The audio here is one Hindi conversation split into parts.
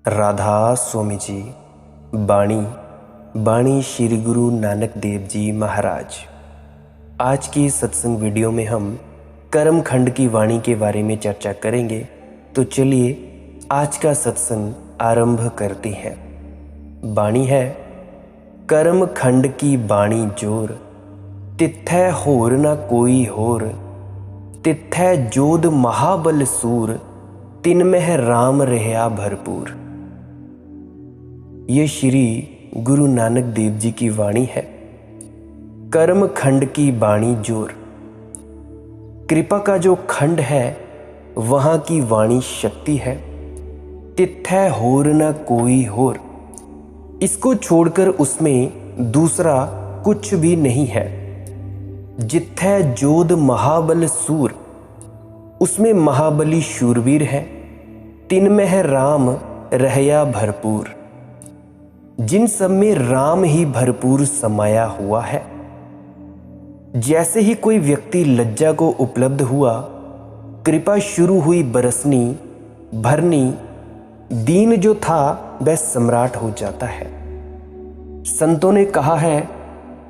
राधा स्वामी जी। बाणी बाणी श्री गुरु नानक देव जी महाराज। आज की सत्संग वीडियो में हम कर्म खंड की वाणी के बारे में चर्चा करेंगे। तो चलिए आज का सत्संग आरंभ करते हैं। बाणी है, कर्म खंड की बाणी जोर, तिथै होर न कोई होर, तिथै जोध महाबल सूर, तिनमह राम रहया भरपूर। ये श्री गुरु नानक देव जी की वाणी है। कर्म खंड की बाणी जोर, कृपा का जो खंड है वहाँ की वाणी शक्ति है। तिथै होर न कोई होर, इसको छोड़कर उसमें दूसरा कुछ भी नहीं है। जिथै जोध महाबल सूर, उसमें महाबली शूरवीर है। तिनमह राम रहया भरपूर, जिन सब में राम ही भरपूर समाया हुआ है। जैसे ही कोई व्यक्ति लज्जा को उपलब्ध हुआ, कृपा शुरू हुई बरसनी भरनी, दीन जो था वह सम्राट हो जाता है। संतों ने कहा है,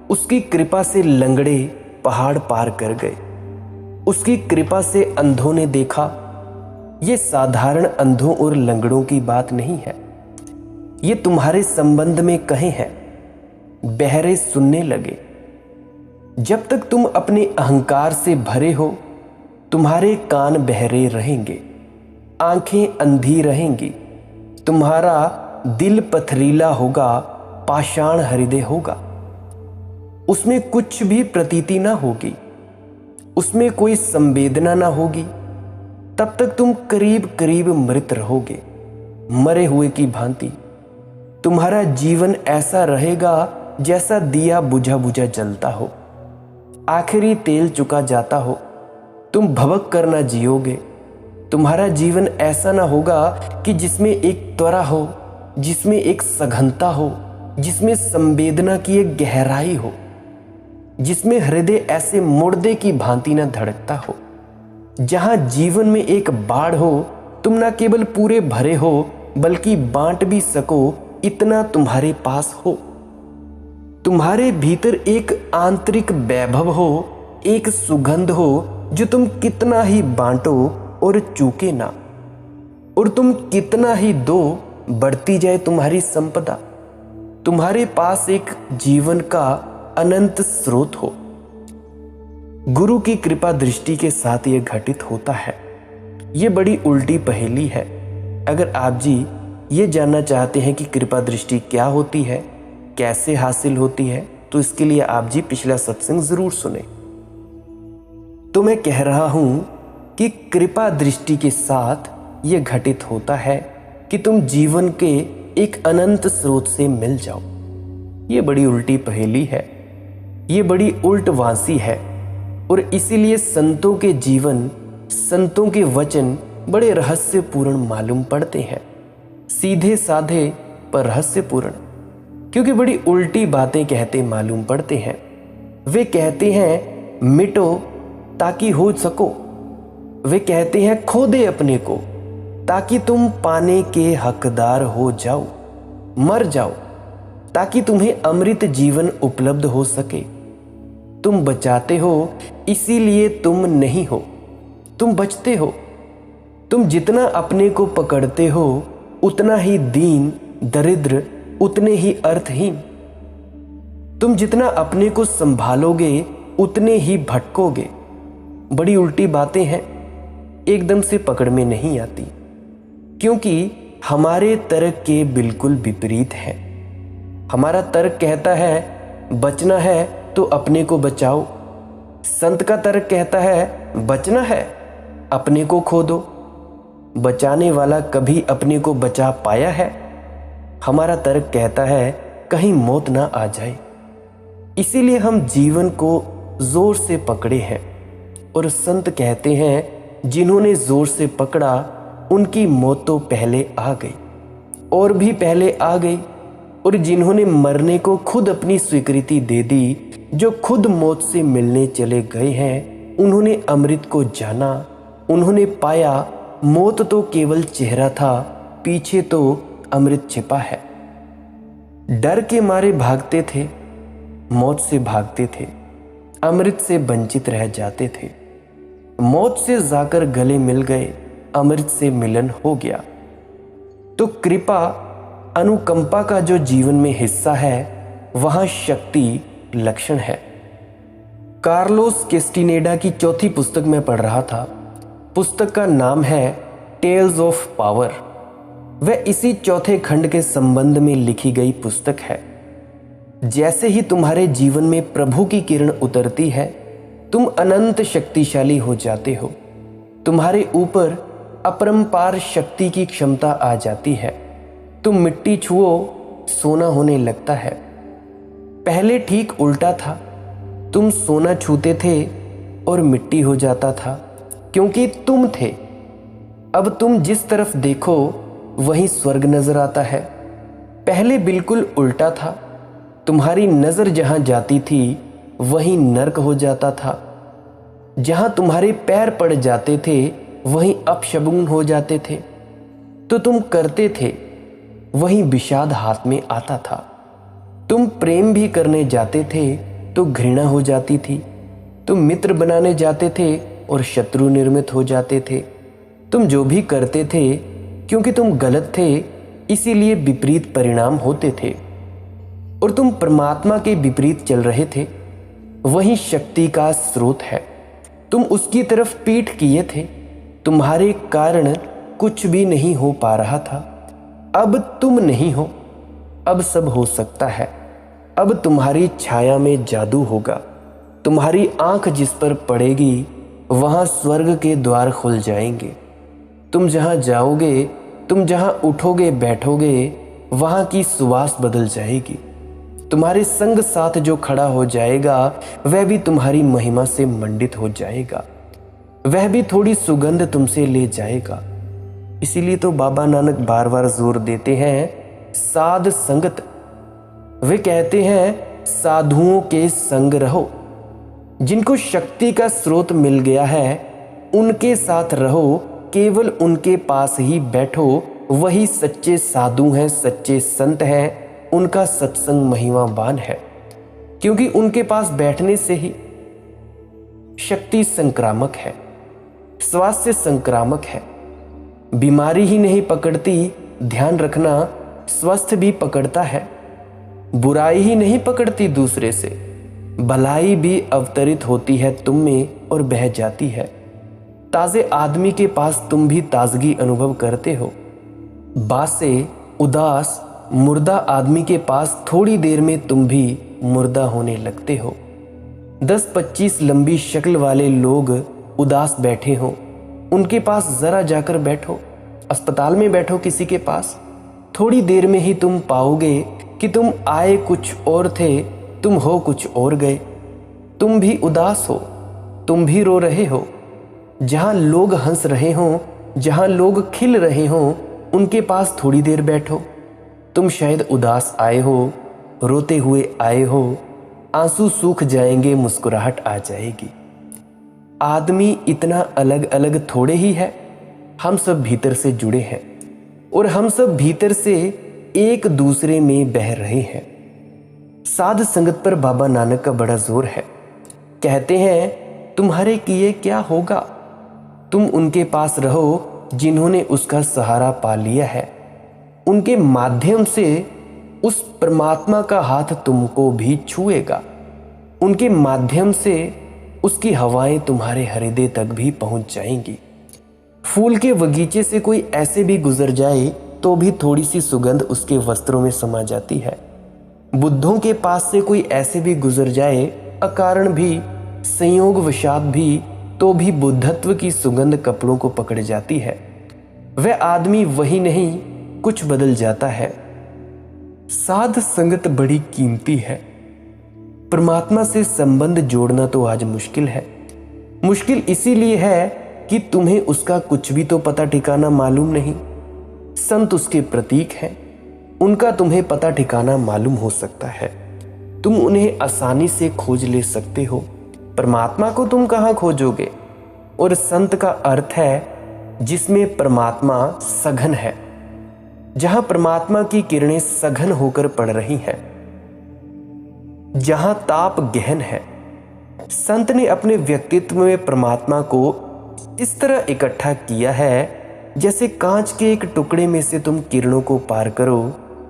उसकी कृपा से लंगड़े पहाड़ पार कर गए, उसकी कृपा से अंधों ने देखा। ये साधारण अंधों और लंगड़ों की बात नहीं है, ये तुम्हारे संबंध में कहे हैं। बहरे सुनने लगे। जब तक तुम अपने अहंकार से भरे हो, तुम्हारे कान बहरे रहेंगे, आंखें अंधी रहेंगी, तुम्हारा दिल पथरीला होगा, पाषाण हृदय होगा। उसमें कुछ भी प्रतीति ना होगी, उसमें कोई संवेदना ना होगी। तब तक तुम करीब करीब मृत रहोगे, मरे हुए की भांति। तुम्हारा जीवन ऐसा रहेगा जैसा दिया बुझा बुझा जलता हो, आखिरी तेल चुका जाता हो। तुम भवक कर ना जियोगे। तुम्हारा जीवन ऐसा ना होगा कि जिसमें एक त्वरा हो, जिसमें एक सघनता हो, जिसमें संवेदना की एक गहराई हो, जिसमें हृदय ऐसे मुर्दे की भांति ना धड़कता हो। जहां जीवन में एक बाढ़ हो, तुम ना केवल पूरे भरे हो बल्कि बांट भी सको, इतना तुम्हारे पास हो। तुम्हारे भीतर एक आंतरिक वैभव हो, एक सुगंध हो, जो तुम कितना ही बांटो और चूके ना, और तुम कितना ही दो बढ़ती जाए तुम्हारी संपदा। तुम्हारे पास एक जीवन का अनंत स्रोत हो। गुरु की कृपा दृष्टि के साथ यह घटित होता है। यह बड़ी उल्टी पहेली है। अगर आप जी ये जानना चाहते हैं कि कृपा दृष्टि क्या होती है, कैसे हासिल होती है, तो इसके लिए आप जी पिछला सत्संग जरूर सुने। तो मैं कह रहा हूं कि कृपा दृष्टि के साथ यह घटित होता है कि तुम जीवन के एक अनंत स्रोत से मिल जाओ। ये बड़ी उल्टी पहेली है, ये बड़ी उल्टवासी है। और इसीलिए संतों के जीवन, संतों के वचन बड़े रहस्यपूर्ण मालूम पड़ते हैं। सीधे साधे पर रहस्यपूर्ण, क्योंकि बड़ी उल्टी बातें कहते मालूम पड़ते हैं। वे कहते हैं मिटो ताकि हो सको। वे कहते हैं खो दे अपने को ताकि तुम पाने के हकदार हो जाओ। मर जाओ ताकि तुम्हें अमृत जीवन उपलब्ध हो सके। तुम बचाते हो इसीलिए तुम नहीं हो, तुम बचते हो। तुम जितना अपने को पकड़ते हो उतना ही दीन, दरिद्र, उतने ही अर्थहीन। तुम जितना अपने को संभालोगे उतने ही भटकोगे। बड़ी उल्टी बातें हैं, एकदम से पकड़ में नहीं आती, क्योंकि हमारे तर्क के बिल्कुल विपरीत है। हमारा तर्क कहता है बचना है तो अपने को बचाओ। संत का तर्क कहता है बचना है अपने को खो दो। बचाने वाला कभी अपने को बचा पाया है? हमारा तर्क कहता है कहीं मौत ना आ जाए। इसीलिए हम जीवन को जोर से पकड़े हैं। और संत कहते हैं जिन्होंने जोर से पकड़ा उनकी मौत तो पहले आ गई, और भी पहले आ गई। और जिन्होंने मरने को खुद अपनी स्वीकृति दे दी, जो खुद मौत से मिलने चले गए हैं, उन्होंने अमृत को जाना, उन्होंने पाया मौत तो केवल चेहरा था, पीछे तो अमृत छिपा है। डर के मारे भागते थे, मौत से भागते थे, अमृत से वंचित रह जाते थे। मौत से जाकर गले मिल गए, अमृत से मिलन हो गया। तो कृपा, अनुकंपा का जो जीवन में हिस्सा है, वहां शक्ति लक्षण है। कार्लोस कैस्टिनेडा की चौथी पुस्तक में पढ़ रहा था। पुस्तक का नाम है टेल्स ऑफ पावर। वह इसी चौथे खंड के संबंध में लिखी गई पुस्तक है। जैसे ही तुम्हारे जीवन में प्रभु की किरण उतरती है, तुम अनंत शक्तिशाली हो जाते हो। तुम्हारे ऊपर अपरंपार शक्ति की क्षमता आ जाती है। तुम मिट्टी छुओ, सोना होने लगता है। पहले ठीक उल्टा था, तुम सोना छूते थे और मिट्टी हो जाता था, क्योंकि तुम थे। अब तुम जिस तरफ देखो वहीं स्वर्ग नजर आता है। पहले बिल्कुल उल्टा था, तुम्हारी नजर जहां जाती थी वहीं नर्क हो जाता था। जहां तुम्हारे पैर पड़ जाते थे वहीं अपशगुन हो जाते थे। तो तुम करते थे, वहीं विषाद हाथ में आता था। तुम प्रेम भी करने जाते थे तो घृणा हो जाती थी। तुम मित्र बनाने जाते थे और शत्रु निर्मित हो जाते थे। तुम जो भी करते थे, क्योंकि तुम गलत थे, इसीलिए विपरीत परिणाम होते थे। और तुम परमात्मा के विपरीत चल रहे थे। वही शक्ति का स्रोत है। तुम उसकी तरफ पीठ किए थे। तुम्हारे कारण कुछ भी नहीं हो पा रहा था। अब तुम नहीं हो, अब सब हो सकता है। अब तुम्हारी छाया में जादू होगा। तुम्हारी आंख जिस पर पड़ेगी वहां स्वर्ग के द्वार खुल जाएंगे। तुम जहां जाओगे, तुम जहां उठोगे बैठोगे, वहां की सुवास बदल जाएगी। तुम्हारे संग साथ जो खड़ा हो जाएगा वह भी तुम्हारी महिमा से मंडित हो जाएगा। वह भी थोड़ी सुगंध तुमसे ले जाएगा। इसीलिए तो बाबा नानक बार बार जोर देते हैं साध संगत। वे कहते हैं साधुओं के संग रहो। जिनको शक्ति का स्रोत मिल गया है उनके साथ रहो, केवल उनके पास ही बैठो। वही सच्चे साधु हैं, सच्चे संत हैं। उनका सत्संग महिमावान है, क्योंकि उनके पास बैठने से ही शक्ति संक्रामक है, स्वास्थ्य संक्रामक है। बीमारी ही नहीं पकड़ती, ध्यान रखना, स्वस्थ भी पकड़ता है। बुराई ही नहीं पकड़ती दूसरे से, भलाई भी अवतरित होती है तुम में और बह जाती है। ताजे आदमी के पास तुम भी ताजगी अनुभव करते हो। बासे, उदास, मुर्दा आदमी के पास थोड़ी देर में तुम भी मुर्दा होने लगते हो। 10-25 लंबी शक्ल वाले लोग उदास बैठे हो, उनके पास जरा जाकर बैठो। अस्पताल में बैठो किसी के पास, थोड़ी देर में ही तुम पाओगे कि तुम आए कुछ और थे, तुम हो कुछ और गए। तुम भी उदास हो, तुम भी रो रहे हो। जहां लोग हंस रहे हो, जहां लोग खिल रहे हो, उनके पास थोड़ी देर बैठो। तुम शायद उदास आए हो, रोते हुए आए हो, आंसू सूख जाएंगे, मुस्कुराहट आ जाएगी। आदमी इतना अलग अलग थोड़े ही है, हम सब भीतर से जुड़े हैं और हम सब भीतर से एक दूसरे में बह रहे हैं। साध संगत पर बाबा नानक का बड़ा जोर है। कहते हैं तुम्हारे किए क्या होगा। तुम उनके पास रहो जिन्होंने उसका सहारा पा लिया है। उनके माध्यम से उस परमात्मा का हाथ तुमको भी छुएगा। उनके माध्यम से उसकी हवाएं तुम्हारे हृदय तक भी पहुंच जाएंगी। फूल के बगीचे से कोई ऐसे भी गुजर जाए तो भी थोड़ी सी सुगंध उसके वस्त्रों में समा जाती है। बुद्धों के पास से कोई ऐसे भी गुजर जाए, अकारण भी, संयोगवशात भी, तो भी बुद्धत्व की सुगंध कपड़ों को पकड़ जाती है। वह आदमी वही नहीं, कुछ बदल जाता है। साध संगत बड़ी कीमती है। परमात्मा से संबंध जोड़ना तो आज मुश्किल है। मुश्किल इसीलिए है कि तुम्हें उसका कुछ भी तो पता ठिकाना मालूम नहीं। संत उसके प्रतीक हैं, उनका तुम्हें पता ठिकाना मालूम हो सकता है। तुम उन्हें आसानी से खोज ले सकते हो। परमात्मा को तुम कहाँ खोजोगे। और संत का अर्थ है जिसमें परमात्मा सघन है। जहां परमात्मा की किरणें सघन होकर पड़ रही हैं, जहां ताप गहन है। संत ने अपने व्यक्तित्व में परमात्मा को इस तरह इकट्ठा किया है जैसे कांच के एक टुकड़े में से तुम किरणों को पार करो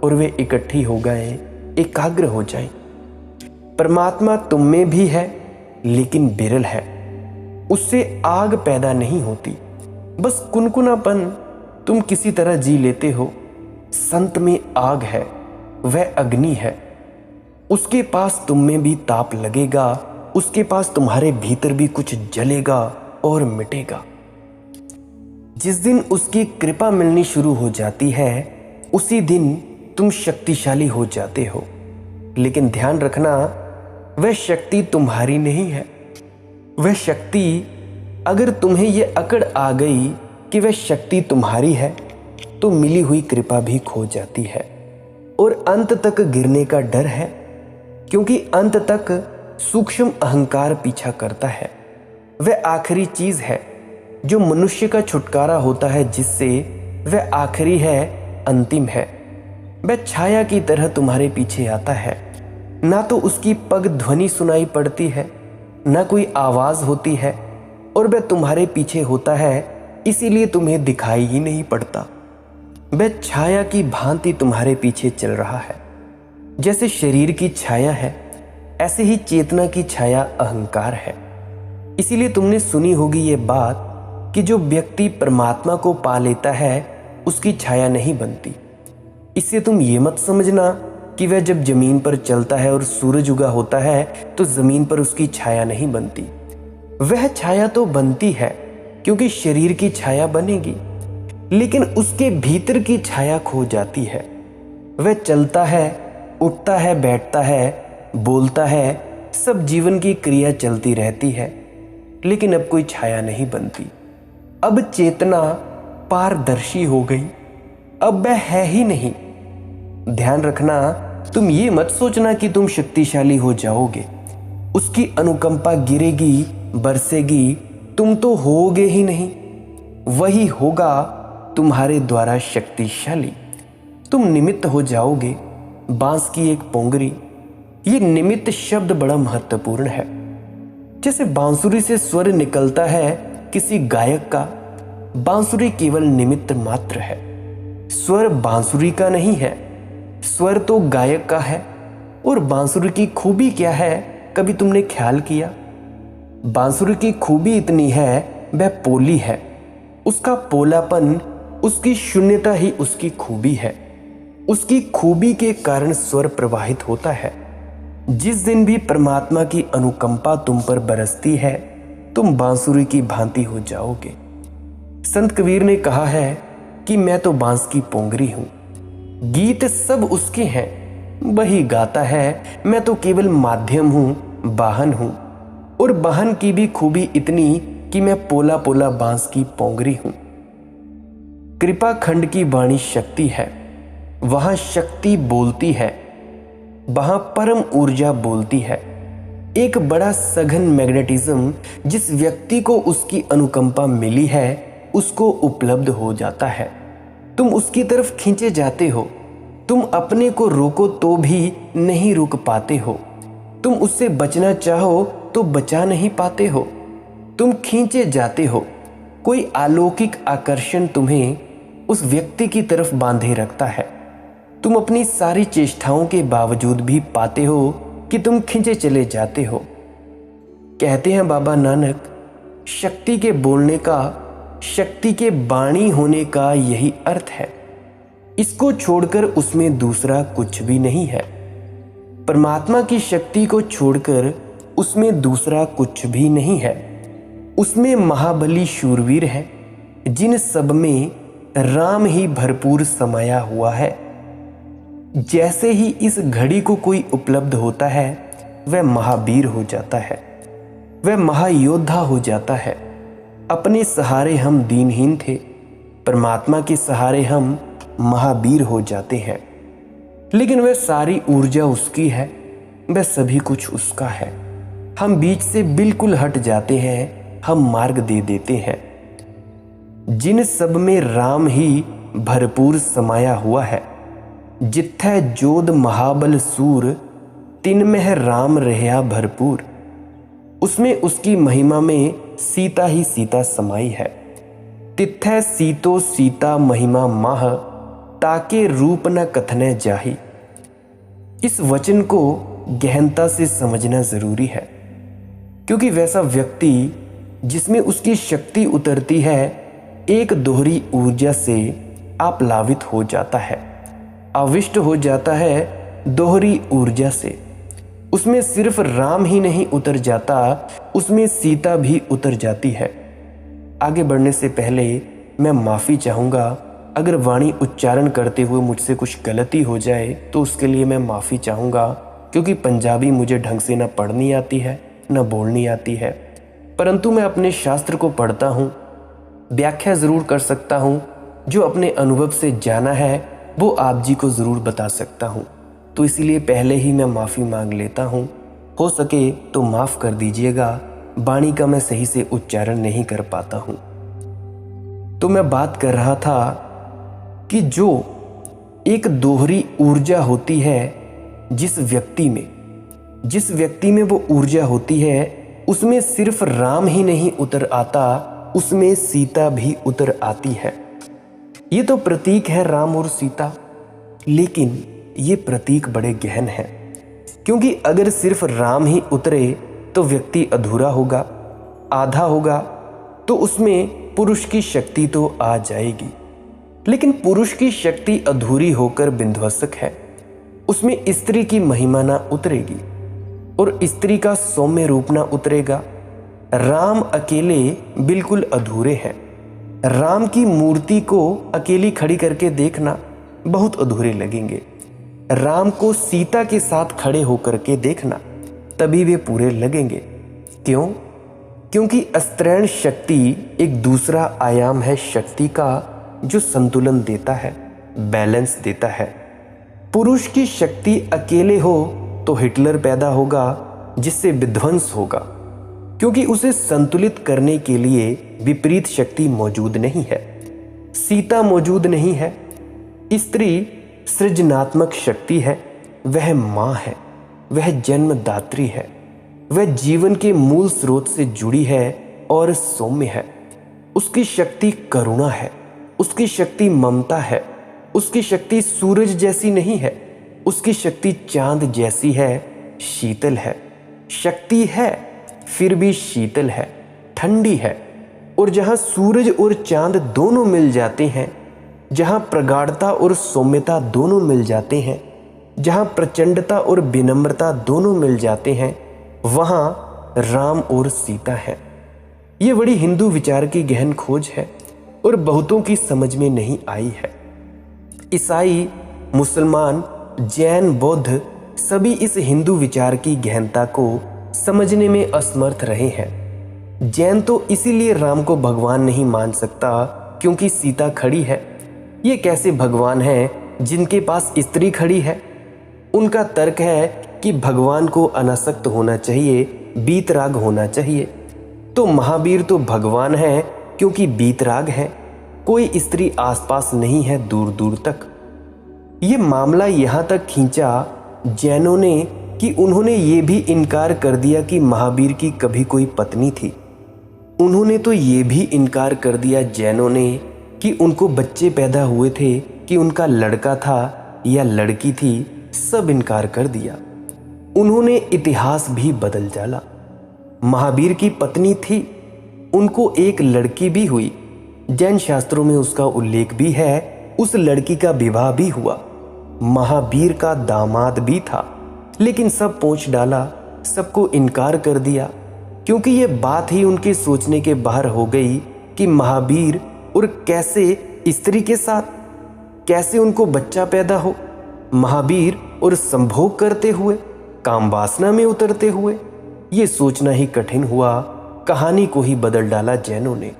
और वे इकट्ठी हो गए, एकाग्र हो जाएं। परमात्मा तुम में भी है, लेकिन विरल है। उससे आग पैदा नहीं होती, बस कुनकुनापन तुम किसी तरह जी लेते हो। संत में आग है, वह अग्नि है। उसके पास तुम में भी ताप लगेगा, उसके पास तुम्हारे भीतर भी कुछ जलेगा और मिटेगा। जिस दिन उसकी कृपा मिलनी शुरू हो जाती है, उसी दिन तुम शक्तिशाली हो जाते हो। लेकिन ध्यान रखना, वह शक्ति तुम्हारी नहीं है। वह शक्ति, अगर तुम्हें यह अकड़ आ गई कि वह शक्ति तुम्हारी है, तो मिली हुई कृपा भी खो जाती है और अंत तक गिरने का डर है, क्योंकि अंत तक सूक्ष्म अहंकार पीछा करता है। वह आखिरी चीज है जो मनुष्य का छुटकारा होता है, जिससे वह आखिरी है, अंतिम है। वह छाया की तरह तुम्हारे पीछे आता है, ना तो उसकी पग ध्वनि सुनाई पड़ती है, ना कोई आवाज होती है, और वह तुम्हारे पीछे होता है, इसीलिए तुम्हें दिखाई ही नहीं पड़ता। वह छाया की भांति तुम्हारे पीछे चल रहा है। जैसे शरीर की छाया है, ऐसे ही चेतना की छाया अहंकार है। इसीलिए तुमने सुनी होगी ये बात कि जो व्यक्ति परमात्मा को पा लेता है, उसकी छाया नहीं बनती। इससे तुम ये मत समझना कि वह जब जमीन पर चलता है और सूरज उगा होता है तो जमीन पर उसकी छाया नहीं बनती। वह छाया तो बनती है, क्योंकि शरीर की छाया बनेगी, लेकिन उसके भीतर की छाया खो जाती है। वह चलता है, उठता है, बैठता है, बोलता है, सब जीवन की क्रिया चलती रहती है, लेकिन अब कोई छाया नहीं बनती। अब चेतना पारदर्शी हो गई, अब वह है ही नहीं। ध्यान रखना, तुम ये मत सोचना कि तुम शक्तिशाली हो जाओगे। उसकी अनुकंपा गिरेगी, बरसेगी, तुम तो होगे ही नहीं। वही होगा तुम्हारे द्वारा शक्तिशाली। तुम निमित्त हो जाओगे, बांस की एक पोंगरी। ये निमित्त शब्द बड़ा महत्वपूर्ण है। जैसे बांसुरी से स्वर निकलता है किसी गायक का, बांसुरी केवल निमित्त मात्र है। स्वर बांसुरी का नहीं है, स्वर तो गायक का है। और बांसुरी की खूबी क्या है, कभी तुमने ख्याल किया? बांसुरी की खूबी इतनी है, वह पोली है। उसका पोलापन, उसकी शून्यता ही उसकी खूबी है। उसकी खूबी के कारण स्वर प्रवाहित होता है। जिस दिन भी परमात्मा की अनुकंपा तुम पर बरसती है, तुम बांसुरी की भांति हो जाओगे। संत कबीर ने कहा है कि मैं तो बांस की पोंगरी हूं, गीत सब उसके हैं, वही गाता है, मैं तो केवल माध्यम हूं, वाहन हूं। और वाहन की भी खूबी इतनी कि मैं पोला पोला बांस की पोंगरी हूं। कृपा खंड की वाणी शक्ति है, वहां शक्ति बोलती है, वहां परम ऊर्जा बोलती है। एक बड़ा सघन मैग्नेटिज्म जिस व्यक्ति को उसकी अनुकंपा मिली है, उसको उपलब्ध हो जाता है। तुम उसकी तरफ खींचे जाते हो। तुम अपने को रोको तो भी नहीं रुक पाते हो। तुम उससे बचना चाहो तो बचा नहीं पाते हो। तुम खींचे जाते हो। कोई अलौकिक आकर्षण तुम्हें उस व्यक्ति की तरफ बांधे रखता है। तुम अपनी सारी चेष्टाओं के बावजूद भी पाते हो कि तुम खींचे चले जाते हो। कहते हैं बाबा नानक, शक्ति के बोलने का, शक्ति के वाणी होने का यही अर्थ है। इसको छोड़कर उसमें दूसरा कुछ भी नहीं है। परमात्मा की शक्ति को छोड़कर उसमें दूसरा कुछ भी नहीं है। उसमें महाबली शूरवीर है, जिन सब में राम ही भरपूर समाया हुआ है। जैसे ही इस घड़ी को कोई उपलब्ध होता है, वह महावीर हो जाता है, वह महायोद्धा हो जाता है। अपने सहारे हम दीनहीन थे, परमात्मा के सहारे हम महावीर हो जाते हैं। लेकिन वह सारी ऊर्जा उसकी है, वह सभी कुछ उसका है। हम बीच से बिल्कुल हट जाते हैं, हम मार्ग दे देते हैं। जिन सब में राम ही भरपूर समाया हुआ है। जित्थै जोध महाबल सूर, तिन में राम रहया भरपूर। उसमें उसकी महिमा में सीता ही सीता समाई है। तिथै सीतो सीता महिमा माह, ताके रूप न कथने जाही। इस वचन को गहनता से समझना जरूरी है, क्योंकि वैसा व्यक्ति जिसमें उसकी शक्ति उतरती है, एक दोहरी ऊर्जा से आप्लावित हो जाता है, आविष्ट हो जाता है दोहरी ऊर्जा से। उसमें सिर्फ राम ही नहीं उतर जाता, उसमें सीता भी उतर जाती है। आगे बढ़ने से पहले मैं माफ़ी चाहूँगा अगर वाणी उच्चारण करते हुए मुझसे कुछ गलती हो जाए, तो उसके लिए मैं माफ़ी चाहूँगा, क्योंकि पंजाबी मुझे ढंग से न पढ़नी आती है न बोलनी आती है। परंतु मैं अपने शास्त्र को पढ़ता हूँ, व्याख्या ज़रूर कर सकता हूँ। जो अपने अनुभव से जाना है वो आप जी को ज़रूर बता सकता हूँ। तो इसलिए पहले ही मैं माफ़ी मांग लेता हूँ। हो सके तो माफ़ कर दीजिएगा, वाणी का मैं सही से उच्चारण नहीं कर पाता हूँ। तो मैं बात कर रहा था कि जो एक दोहरी ऊर्जा होती है जिस व्यक्ति में वो ऊर्जा होती है, उसमें सिर्फ राम ही नहीं उतर आता, उसमें सीता भी उतर आती है। ये तो प्रतीक है राम और सीता, लेकिन ये प्रतीक बड़े गहन हैं, क्योंकि अगर सिर्फ राम ही उतरे तो व्यक्ति अधूरा होगा, आधा होगा, तो उसमें पुरुष की शक्ति तो आ जाएगी। लेकिन पुरुष की शक्ति अधूरी होकर विध्वंसक है, उसमें स्त्री की महिमा ना उतरेगी और स्त्री का सौम्य रूप ना उतरेगा। राम अकेले बिल्कुल अधूरे हैं। राम की मूर्ति को अकेली खड़ी करके देखना बहुत अधूरे लगेंगे। राम को सीता के साथ खड़े होकर के देखना, तभी वे पूरे लगेंगे। क्यों? क्योंकि अस्त्रैण शक्ति एक दूसरा आयाम है शक्ति का, जो संतुलन देता है, बैलेंस देता है। पुरुष की शक्ति अकेले हो तो हिटलर पैदा होगा, जिससे विध्वंस होगा, क्योंकि उसे संतुलित करने के लिए विपरीत शक्ति मौजूद नहीं है, सीता मौजूद नहीं है। स्त्री सृजनात्मक शक्ति है, वह माँ है, वह जन्मदात्री है, वह जीवन के मूल स्रोत से जुड़ी है और सौम्य है। उसकी शक्ति करुणा है, उसकी शक्ति ममता है, उसकी शक्ति सूरज जैसी नहीं है, उसकी शक्ति चांद जैसी है, शीतल है। शक्ति है फिर भी शीतल है, ठंडी है। और जहाँ सूरज और चांद दोनों मिल जाते हैं, जहाँ प्रगाढ़ता और सौम्यता दोनों मिल जाते हैं, जहाँ प्रचंडता और विनम्रता दोनों मिल जाते हैं, वहाँ राम और सीता है। ये बड़ी हिंदू विचार की गहन खोज है और बहुतों की समझ में नहीं आई है। ईसाई, मुसलमान, जैन, बौद्ध सभी इस हिंदू विचार की गहनता को समझने में असमर्थ रहे हैं। जैन तो इसीलिए राम को भगवान नहीं मान सकता क्योंकि सीता खड़ी है। ये कैसे भगवान हैं जिनके पास स्त्री खड़ी है? उनका तर्क है कि भगवान को अनासक्त होना चाहिए, बीतराग होना चाहिए। तो महावीर तो भगवान है क्योंकि बीतराग है, कोई स्त्री आसपास नहीं है दूर दूर तक। ये मामला यहाँ तक खींचा जैनों ने कि उन्होंने ये भी इनकार कर दिया कि महावीर की कभी कोई पत्नी थी। उन्होंने तो ये भी इनकार कर दिया जैनों ने कि उनको बच्चे पैदा हुए थे, कि उनका लड़का था या लड़की थी, सब इनकार कर दिया। उन्होंने इतिहास भी बदल डाला। महावीर की पत्नी थी, उनको एक लड़की भी हुई, जैन शास्त्रों में उसका उल्लेख भी है, उस लड़की का विवाह भी हुआ, महावीर का दामाद भी था। लेकिन सब पोंछ डाला, सबको इनकार कर दिया, क्योंकि ये बात ही उनके सोचने के बाहर हो गई कि महावीर और कैसे स्त्री के साथ, कैसे उनको बच्चा पैदा हो, महावीर और संभोग करते हुए, काम वासना में उतरते हुए। ये सोचना ही कठिन हुआ। कहानी को ही बदल डाला जैनों ने।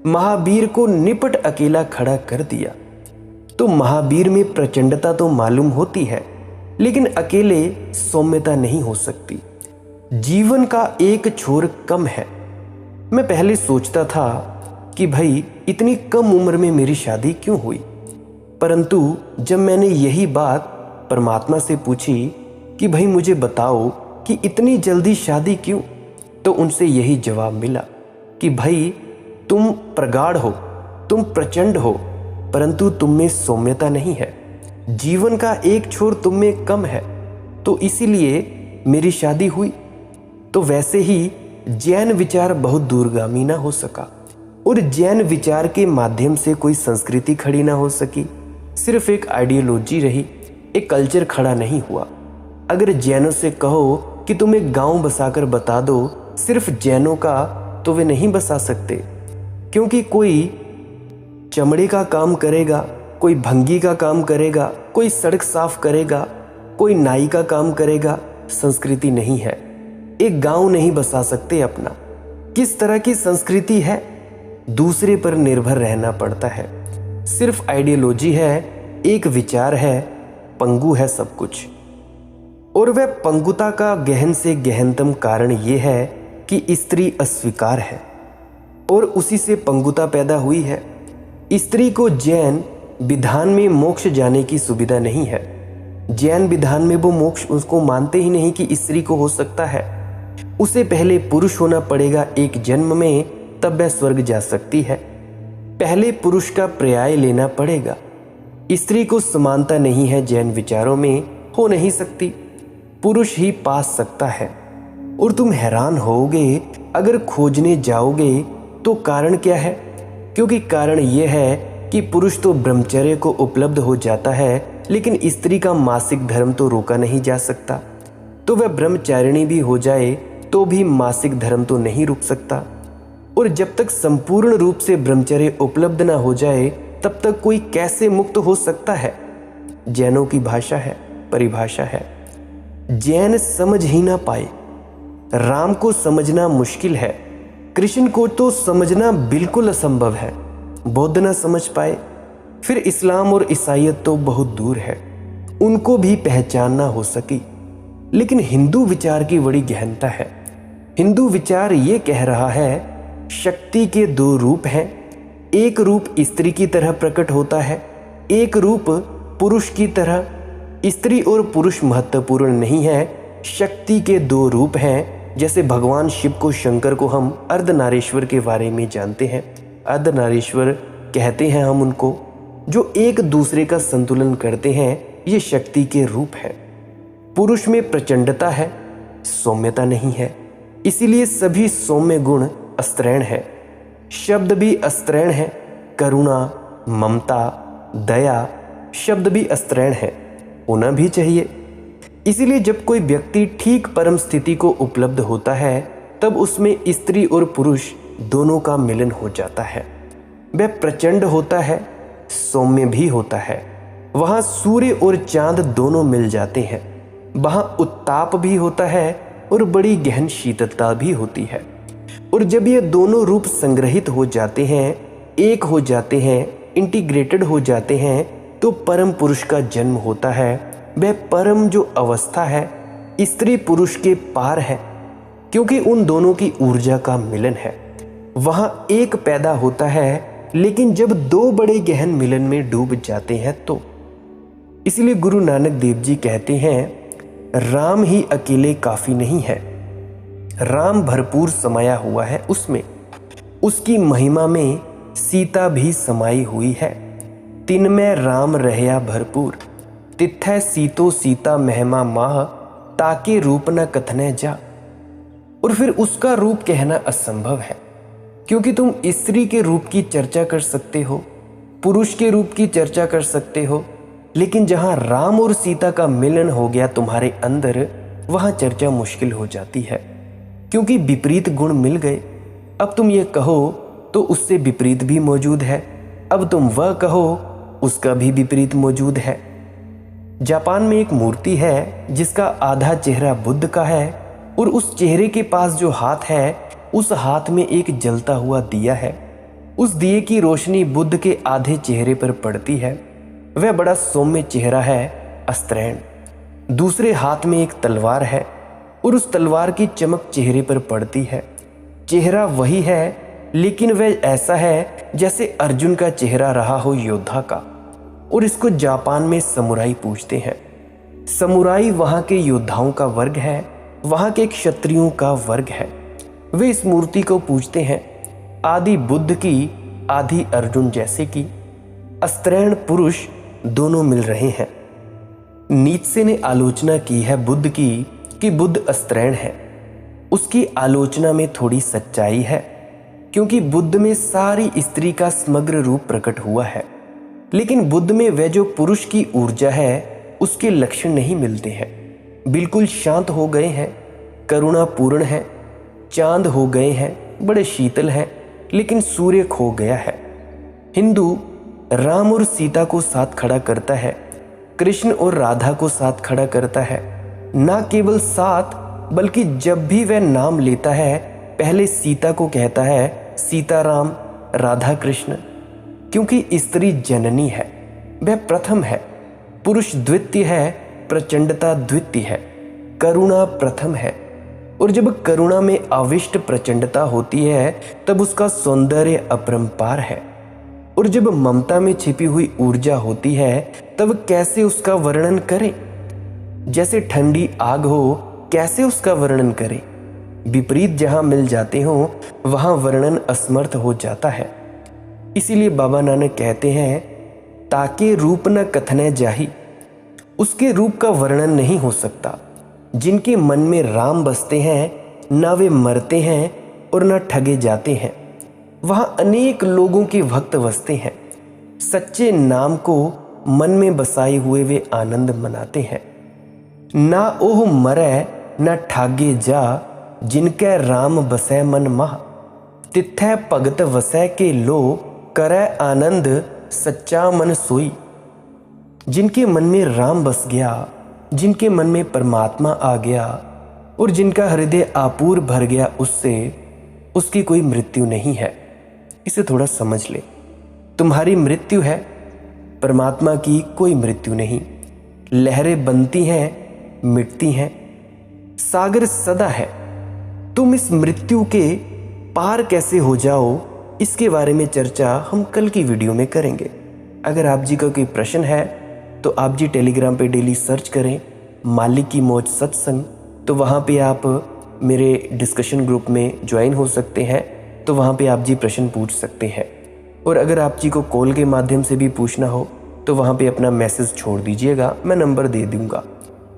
महावीर को निपट अकेला खड़ा कर दिया। तो महावीर में प्रचंडता तो मालूम होती है, लेकिन अकेले सौम्यता नहीं हो सकती। जीवन का एक छोर कम है। मैं पहले सोचता था कि भाई इतनी कम उम्र में मेरी शादी क्यों हुई, परंतु जब मैंने यही बात परमात्मा से पूछी कि भाई मुझे बताओ कि इतनी जल्दी शादी क्यों, तो उनसे यही जवाब मिला कि भाई तुम प्रगाढ़ हो, तुम प्रचंड हो, परंतु तुम में सौम्यता नहीं है। जीवन का एक छोर तुम में कम है, तो इसीलिए मेरी शादी हुई। तो वैसे ही जैन विचार बहुत दूरगामी ना हो सका, और जैन विचार के माध्यम से कोई संस्कृति खड़ी ना हो सकी, सिर्फ एक आइडियोलॉजी रही, एक कल्चर खड़ा नहीं हुआ। अगर जैनों से कहो कि तुम एक गांव बसाकर बता दो सिर्फ जैनों का, तो वे नहीं बसा सकते, क्योंकि कोई चमड़े का काम करेगा, कोई भंगी का काम करेगा, कोई सड़क साफ करेगा, कोई नाई का काम करेगा। संस्कृति नहीं है, एक गांव नहीं बसा सकते अपना। किस तरह की संस्कृति है, दूसरे पर निर्भर रहना पड़ता है। सिर्फ आइडियोलॉजी है, एक विचार है, पंगु है सब कुछ। और वह पंगुता का गहन से गहनतम कारण यह है कि स्त्री अस्वीकार है, और उसी से पंगुता पैदा हुई है। स्त्री को जैन विधान में मोक्ष जाने की सुविधा नहीं है। जैन विधान में वो मोक्ष उसको मानते ही नहीं कि स्त्री को हो सकता है। उसे पहले पुरुष होना पड़ेगा एक जन्म में, तब वह स्वर्ग जा सकती है। पहले पुरुष का पर्याय लेना पड़ेगा। स्त्री को समानता नहीं है, जैन विचारों में हो नहीं सकती, पुरुष ही पा सकता है। और तुम हैरान होगे अगर खोजने जाओगे तो कारण क्या है, क्योंकि कारण यह है कि पुरुष तो ब्रह्मचर्य को उपलब्ध हो जाता है, लेकिन स्त्री का मासिक धर्म तो रोका नहीं जा सकता। तो वह ब्रह्मचारिणी भी हो जाए तो भी मासिक धर्म तो नहीं रुक सकता। और जब तक संपूर्ण रूप से ब्रह्मचर्य उपलब्ध ना हो जाए तब तक कोई कैसे मुक्त हो सकता है। जैनों की भाषा है, परिभाषा है। जैन समझ ही ना पाए। राम को समझना मुश्किल है, कृष्ण को तो समझना बिल्कुल असंभव है। बौद्ध ना समझ पाए, फिर इस्लाम और ईसाईयत तो बहुत दूर है, उनको भी पहचान ना हो सकी। लेकिन हिंदू विचार की बड़ी गहनता है। हिंदू विचार ये कह रहा है शक्ति के दो रूप हैं, एक रूप स्त्री की तरह प्रकट होता है, एक रूप पुरुष की तरह। स्त्री और पुरुष महत्वपूर्ण नहीं है, शक्ति के दो रूप हैं। जैसे भगवान शिव को, शंकर को हम अर्धनारीश्वर के बारे में जानते हैं। अर्धनारीश्वर कहते हैं हम उनको, जो एक दूसरे का संतुलन करते हैं। ये शक्ति के रूप है। पुरुष में प्रचंडता है, सौम्यता नहीं है, इसीलिए सभी सौम्य गुण अस्त्रैण है। शब्द भी अस्त्रैण है, करुणा, ममता, दया शब्द भी अस्त्रैण है, होना भी चाहिए। इसीलिए जब कोई व्यक्ति ठीक परम स्थिति को उपलब्ध होता है तब उसमें स्त्री और पुरुष दोनों का मिलन हो जाता है। वह प्रचंड होता है, सौम्य भी होता है। वहाँ सूर्य और चांद दोनों मिल जाते हैं। वहाँ उत्ताप भी होता है और बड़ी गहन शीतलता भी होती है। और जब ये दोनों रूप संग्रहित हो जाते हैं, एक हो जाते हैं, इंटीग्रेटेड हो जाते हैं, तो परम पुरुष का जन्म होता है। वह परम जो अवस्था है स्त्री पुरुष के पार है, क्योंकि उन दोनों की ऊर्जा का मिलन है। वहाँ एक पैदा होता है, लेकिन जब दो बड़े गहन मिलन में डूब जाते हैं तो। इसलिए गुरु नानक देव जी कहते हैं राम ही अकेले काफी नहीं है, राम भरपूर समाया हुआ है उसमें, उसकी महिमा में सीता भी समाई हुई है। तिन में राम रहया भरपूर, तिथै सीतो सीता महिमा माह, ताके रूप न कथने जा। और फिर उसका रूप कहना असंभव है, क्योंकि तुम स्त्री के रूप की चर्चा कर सकते हो, पुरुष के रूप की चर्चा कर सकते हो, लेकिन जहां राम और सीता का मिलन हो गया तुम्हारे अंदर, वहां चर्चा मुश्किल हो जाती है, क्योंकि विपरीत गुण मिल गए। अब तुम ये कहो तो उससे विपरीत भी मौजूद है, अब तुम वह कहो उसका भी विपरीत मौजूद है। जापान में एक मूर्ति है जिसका आधा चेहरा बुद्ध का है, और उस चेहरे के पास जो हाथ है उस हाथ में एक जलता हुआ दिया है। उस दिए की रोशनी बुद्ध के आधे चेहरे पर पड़ती है। वह बड़ा सौम्य चेहरा है, अस्त्रैण। दूसरे हाथ में एक तलवार है और उस तलवार की चमक चेहरे पर पड़ती है। चेहरा वही है, लेकिन वह ऐसा है जैसे अर्जुन का चेहरा रहा हो योद्धा का, और इसको जापान में समुराई पूजते हैं। समुराई वहाँ के योद्धाओं का वर्ग है, वहाँ के क्षत्रियों का वर्ग है। वे इस मूर्ति को पूजते हैं, आदि बुद्ध की आदि अर्जुन जैसे कि अस्त्रैण पुरुष दोनों मिल रहे हैं। नीत्शे ने आलोचना की है बुद्ध की कि बुद्ध अस्त्रैण है। उसकी आलोचना में थोड़ी सच्चाई है, क्योंकि बुद्ध में सारी स्त्री का समग्र रूप प्रकट हुआ है, लेकिन बुद्ध में वह जो पुरुष की ऊर्जा है उसके लक्षण नहीं मिलते हैं। बिल्कुल शांत हो गए हैं, करुणापूर्ण है, चांद हो गए हैं, बड़े शीतल हैं, लेकिन सूर्य खो गया है। हिंदू राम और सीता को साथ खड़ा करता है, कृष्ण और राधा को साथ खड़ा करता है। ना केवल साथ, बल्कि जब भी वह नाम लेता है पहले सीता को कहता है सीताराम, राधा कृष्ण, क्योंकि स्त्री जननी है, वह प्रथम है, पुरुष द्वितीय है, प्रचंडता द्वितीय है, करुणा प्रथम है। और जब करुणा में आविष्ट प्रचंडता होती है तब उसका सौंदर्य अपरंपार है, और जब ममता में छिपी हुई ऊर्जा होती है तब कैसे उसका वर्णन करें। जैसे ठंडी आग हो, कैसे उसका वर्णन करें। विपरीत जहां मिल जाते हो वहां वर्णन असमर्थ हो जाता है। इसीलिए बाबा नानक कहते हैं, ताके रूप न कथने जाही, उसके रूप का वर्णन नहीं हो सकता। जिनके मन में राम बसते हैं ना वे मरते हैं और ना ठगे जाते हैं। वहां अनेक लोगों के भक्त बसते हैं, सच्चे नाम को मन में बसाए हुए वे आनंद मनाते हैं। ना ओह मरै न ठागे जा, जिनकै राम बसै मन माह, तिथै भगत वसै के लो, करै आनंद सच्चा मन सोई। जिनके मन में राम बस गया, जिनके मन में परमात्मा आ गया और जिनका हृदय आपूर भर गया उससे, उसकी कोई मृत्यु नहीं है। इसे थोड़ा समझ ले। तुम्हारी मृत्यु है, परमात्मा की कोई मृत्यु नहीं। लहरें बनती हैं, मिटती हैं, सागर सदा है। तुम इस मृत्यु के पार कैसे हो जाओ, इसके बारे में चर्चा हम कल की वीडियो में करेंगे। अगर आप जी का कोई प्रश्न है तो आप जी टेलीग्राम पे डेली सर्च करें मालिक की मौज सत्संग, तो वहाँ पे आप मेरे डिस्कशन ग्रुप में ज्वाइन हो सकते हैं, तो वहाँ पे आप जी प्रश्न पूछ सकते हैं। और अगर आप जी को कॉल के माध्यम से भी पूछना हो तो वहाँ पे अपना मैसेज छोड़ दीजिएगा, मैं नंबर दे दूँगा,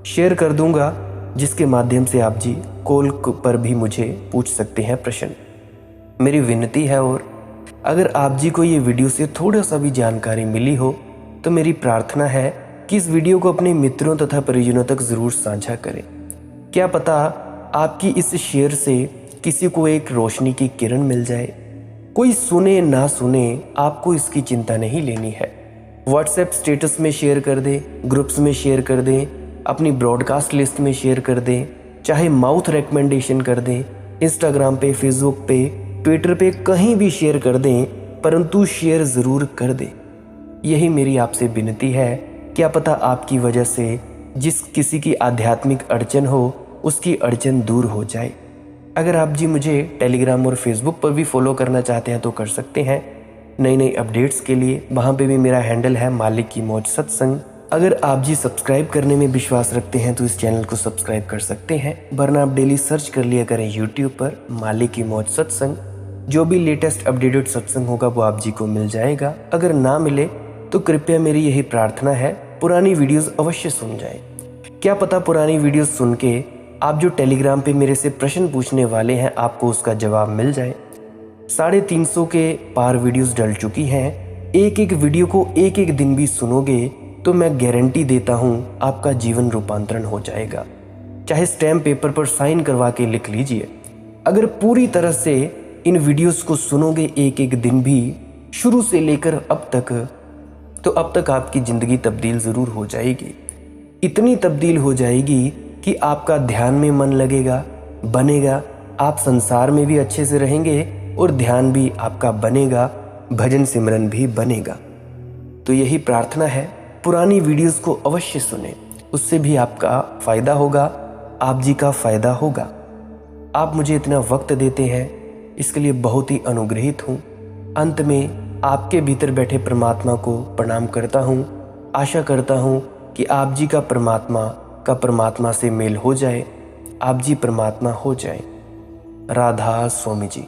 शेयर कर दूँगा, जिसके माध्यम से आप जी कॉल पर भी मुझे पूछ सकते हैं प्रश्न। मेरी विनती है, और अगर आप जी को ये वीडियो से थोड़ा सा भी जानकारी मिली हो तो मेरी प्रार्थना है कि इस वीडियो को अपने मित्रों तथा परिजनों तक ज़रूर साझा करें। क्या पता आपकी इस शेयर से किसी को एक रोशनी की किरण मिल जाए। कोई सुने ना सुने, आपको इसकी चिंता नहीं लेनी है। व्हाट्सएप स्टेटस में शेयर कर दें, ग्रुप्स में शेयर कर दें, अपनी ब्रॉडकास्ट लिस्ट में शेयर कर दें, चाहे माउथ रिकमेंडेशन कर दें, इंस्टाग्राम पे, फेसबुक पे, ट्विटर पे, कहीं भी शेयर कर दें, परंतु शेयर ज़रूर कर दें। यही मेरी आपसे विनती है। क्या पता आपकी वजह से जिस किसी की आध्यात्मिक अड़चन हो उसकी अड़चन दूर हो जाए। अगर आप जी मुझे टेलीग्राम और फेसबुक पर भी फॉलो करना चाहते हैं तो कर सकते हैं। नई नई अपडेट्स के लिए वहाँ पे भी मेरा हैंडल है मालिक की मौज सत्संग। अगर आप जी सब्सक्राइब करने में विश्वास रखते हैं तो इस चैनल को सब्सक्राइब कर सकते हैं, वरना आप डेली सर्च कर लिया करें यूट्यूब पर मालिक की मौज सत्संग। जो भी लेटेस्ट अपडेटेड सत्संग होगा वो आप जी को मिल जाएगा। अगर ना मिले तो कृपया मेरी यही प्रार्थना है, पुरानी वीडियोस अवश्य सुन जाएं। क्या पता पुरानी वीडियोस सुन के आप जो टेलीग्राम पे मेरे से प्रश्न पूछने वाले हैं आपको उसका जवाब मिल जाए। 350 के पार वीडियोस डल चुकी हैं। एक एक वीडियो को एक एक दिन भी सुनोगे तो मैं गारंटी देता हूँ आपका जीवन रूपांतरण हो जाएगा। चाहे स्टैम्प पेपर पर साइन करवा के लिख लीजिए। अगर पूरी तरह से इन वीडियोस को सुनोगे एक एक दिन भी, शुरू से लेकर अब तक, तो अब तक आपकी ज़िंदगी तब्दील ज़रूर हो जाएगी। इतनी तब्दील हो जाएगी कि आपका ध्यान में मन लगेगा, बनेगा, आप संसार में भी अच्छे से रहेंगे और ध्यान भी आपका बनेगा, भजन सिमरन भी बनेगा। तो यही प्रार्थना है, पुरानी वीडियोस को अवश्य सुने, उससे भी आपका फ़ायदा होगा, आप जी का फ़ायदा होगा। आप मुझे इतना वक्त देते हैं, इसके लिए बहुत ही अनुग्रहित हूँ। अंत में आपके भीतर बैठे परमात्मा को प्रणाम करता हूँ। आशा करता हूँ कि आप जी का परमात्मा से मेल हो जाए, आप जी परमात्मा हो जाए। राधा स्वामी जी।